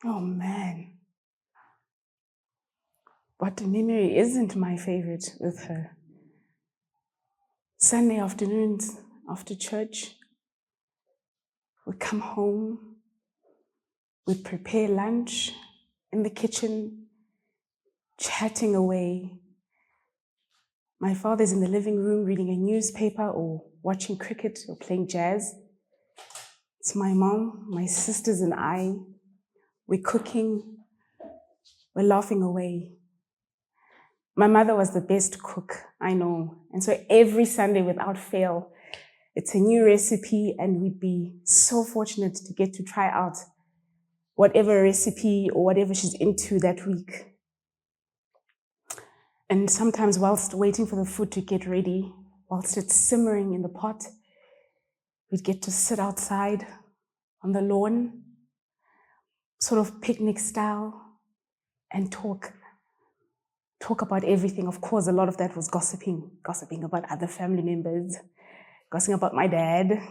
Oh man, what memory isn't my favorite with her? Sunday afternoons after church, we'd come home, we'd prepare lunch in the kitchen, chatting away. My father's in the living room reading a newspaper or watching cricket or playing jazz. It's my mom, my sisters and I. We're cooking, we're laughing away. My mother was the best cook, I know. And so every Sunday without fail, it's a new recipe, and we'd be so fortunate to get to try out whatever recipe or whatever she's into that week. And sometimes whilst waiting for the food to get ready, whilst it's simmering in the pot, we'd get to sit outside on the lawn, sort of picnic style, and talk about everything. Of course, a lot of that was gossiping about other family members, gossiping about my dad.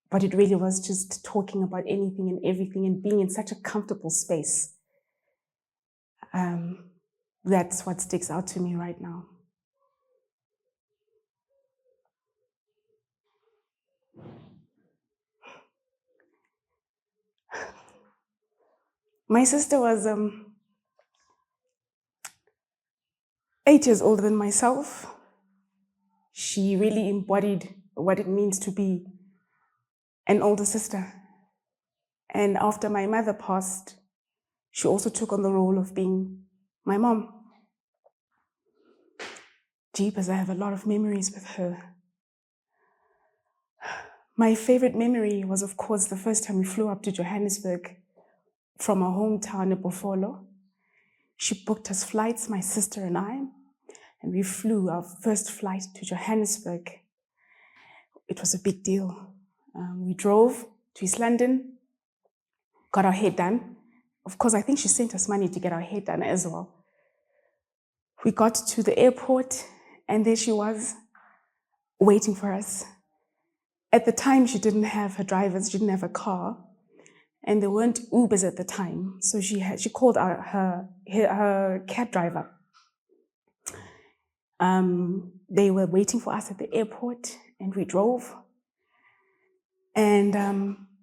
But it really was just talking about anything and everything and being in such a comfortable space. That's what sticks out to me right now. My sister was 8 years older than myself. She really embodied what it means to be an older sister. And after my mother passed, she also took on the role of being my mom. Jeepers, I have a lot of memories with her. My favorite memory was, of course, the first time we flew up to Johannesburg from our hometown in Bofolo. She booked us flights, my sister and I, and we flew our first flight to Johannesburg. It was a big deal. We drove to East London, got our hair done. Of course, I think she sent us money to get our hair done as well. We got to the airport, and there she was, waiting for us. At the time, she didn't have her drivers, she didn't have a car, and there weren't Ubers at the time, so she called her cab driver. They were waiting for us at the airport, and we drove. And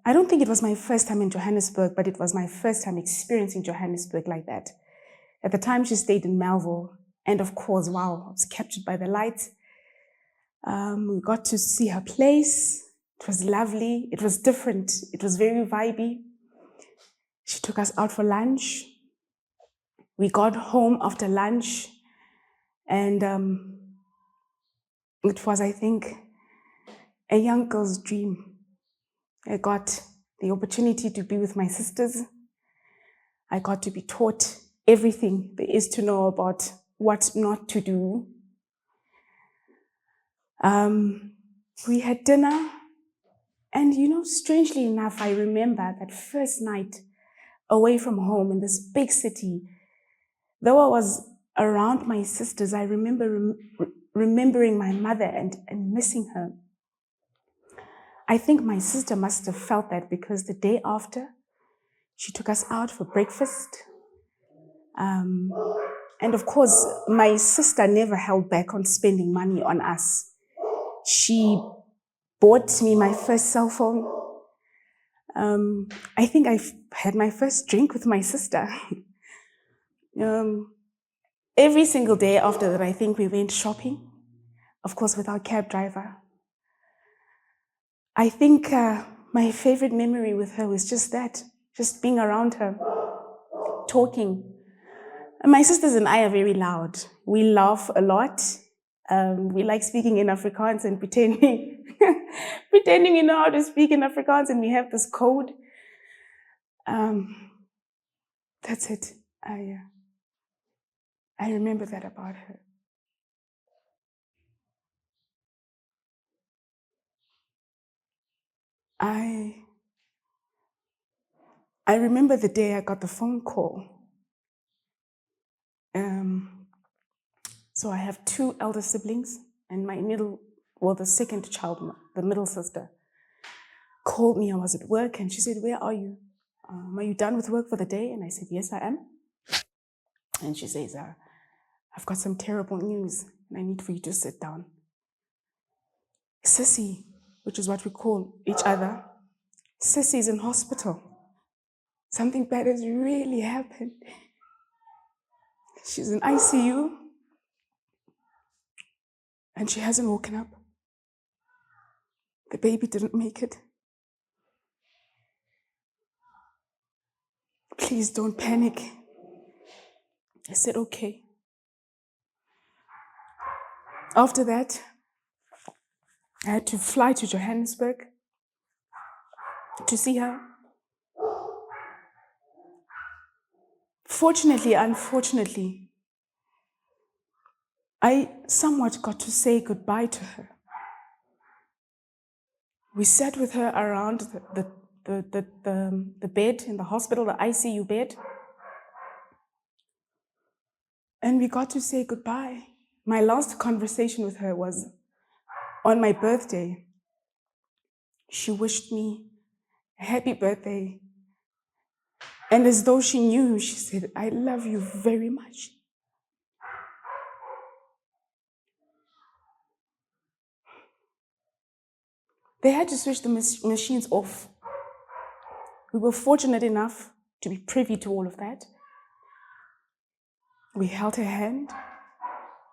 I don't think it was my first time in Johannesburg, but it was my first time experiencing Johannesburg like that. At the time, she stayed in Melville, and of course, wow, I was captured by the lights. We got to see her place. It was lovely. It was different. It was very vibey. She took us out for lunch. We got home after lunch, and it was, I think, a young girl's dream. I got the opportunity to be with my sisters. I got to be taught everything there is to know about what not to do. We had dinner, and strangely enough, I remember that first night away from home in this big city. Though I was around my sisters, I remember remembering my mother and missing her. I think my sister must have felt that, because the day after, she took us out for breakfast. And of course, my sister never held back on spending money on us. She bought me my first cell phone. I think I had my first drink with my sister. Every single day after that, I think we went shopping, of course, with our cab driver. I think my favorite memory with her was just that, just being around her, talking. And my sisters and I are very loud. We laugh a lot. We like speaking in Afrikaans and pretending we know how to speak in Afrikaans, and we have this code. That's it. I remember that about her. I remember the day I got the phone call. So I have 2 elder siblings, and the second child, the middle sister. called me. I was at work and she said, "Where are you? Are you done with work for the day?" And I said, "Yes, I am." And she says, "I've got some terrible news and I need for you to sit down. Sissy," which is what we call each other, "Sissy's in hospital. Something bad has really happened. She's in ICU and she hasn't woken up. The baby didn't make it. Please don't panic." I said, "Okay." After that, I had to fly to Johannesburg to see her. Fortunately, unfortunately, I somewhat got to say goodbye to her. We sat with her around the bed in the hospital, the ICU bed, and we got to say goodbye. My last conversation with her was on my birthday. She wished me a happy birthday. And as though she knew, she said, "I love you very much." They had to switch the machines off. We were fortunate enough to be privy to all of that. We held her hand,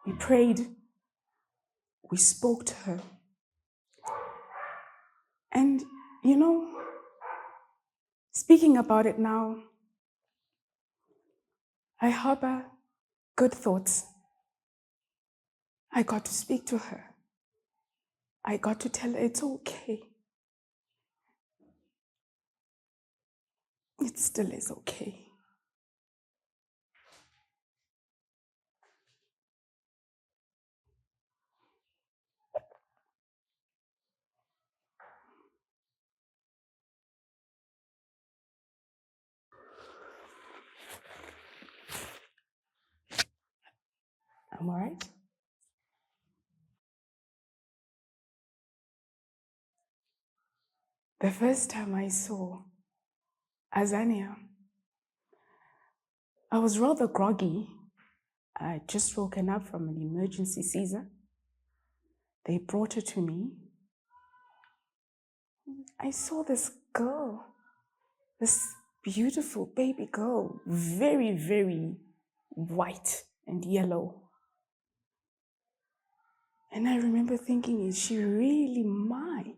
we prayed, we spoke to her. And, speaking about it now, I harbor good thoughts. I got to speak to her. I got to tell her it's okay. It still is okay. I'm all right. The first time I saw Azania, I was rather groggy. I had just woken up from an emergency Caesar. They brought her to me. I saw this girl, this beautiful baby girl, very, very white and yellow. And I remember thinking, is she really mine?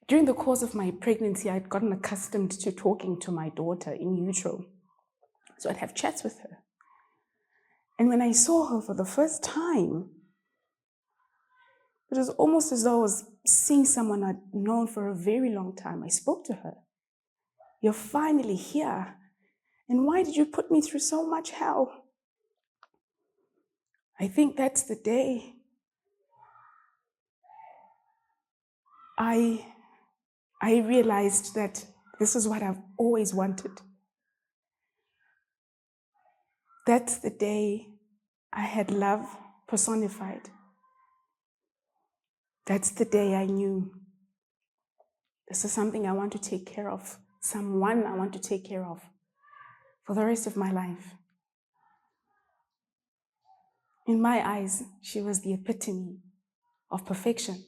During the course of my pregnancy, I'd gotten accustomed to talking to my daughter in utero. So I'd have chats with her. And when I saw her for the first time, it was almost as though I was seeing someone I'd known for a very long time. I spoke to her. "You're finally here. And why did you put me through so much hell?" I think that's the day I realized that this is what I've always wanted. That's the day I had love personified. That's the day I knew this is something I want to take care of, someone I want to take care of for the rest of my life. In my eyes, she was the epitome of perfection.